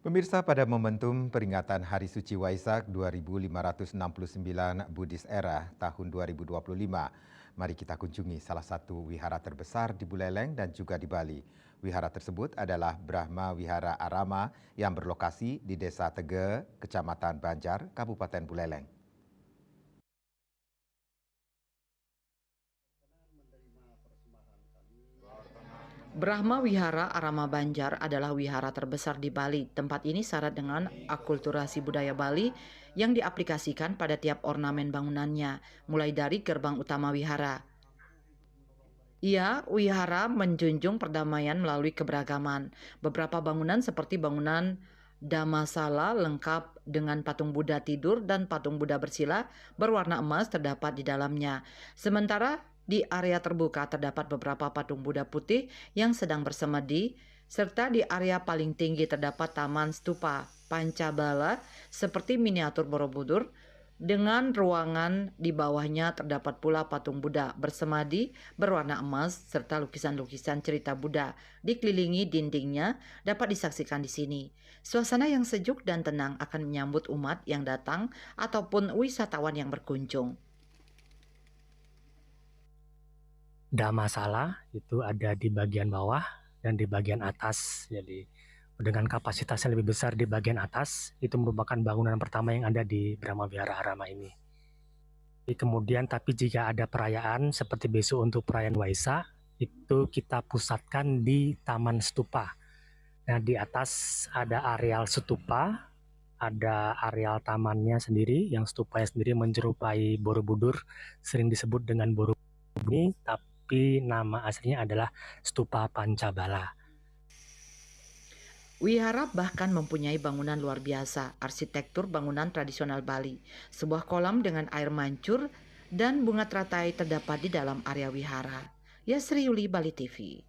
Pemirsa, pada momentum peringatan Hari Suci Waisak 2569 Buddhist Era tahun 2025, mari kita kunjungi salah satu wihara terbesar di Buleleng dan juga di Bali. Wihara tersebut adalah Brahma Wihara Arama yang berlokasi di Desa Tege, Kecamatan Banjar, Kabupaten Buleleng. Brahma Wihara Arama Banjar adalah wihara terbesar di Bali. Tempat ini syarat dengan akulturasi budaya Bali yang diaplikasikan pada tiap ornamen bangunannya, mulai dari gerbang utama wihara. Wihara menjunjung perdamaian melalui keberagaman. Beberapa bangunan seperti bangunan Dhammasala lengkap dengan patung Buddha tidur dan patung Buddha bersila berwarna emas terdapat di dalamnya. Sementara di area terbuka terdapat beberapa patung Buddha putih yang sedang bersemedi, serta di area paling tinggi terdapat Taman Stupa Pancabala seperti miniatur Borobudur. Dengan ruangan di bawahnya terdapat pula patung Buddha bersemadi berwarna emas serta lukisan-lukisan cerita Buddha dikelilingi dindingnya dapat disaksikan di sini. Suasana yang sejuk dan tenang akan menyambut umat yang datang ataupun wisatawan yang berkunjung. Dhammasala itu ada di bagian bawah dan di bagian atas. Jadi dengan kapasitas yang lebih besar di bagian atas, itu merupakan bangunan pertama yang ada di Brahma Vihara Arama ini. Kemudian tapi jika ada perayaan seperti besok untuk perayaan Waisak, itu kita pusatkan di Taman Stupa. Nah, di atas ada areal stupa, ada areal tamannya sendiri, yang stupanya sendiri menyerupai Borobudur, sering disebut dengan Borobudur ini, tapi nama aslinya adalah Stupa Pancabala. Wihara bahkan mempunyai bangunan luar biasa, arsitektur bangunan tradisional Bali. Sebuah kolam dengan air mancur dan bunga teratai terdapat di dalam area wihara. Yasri Yuli, Bali TV.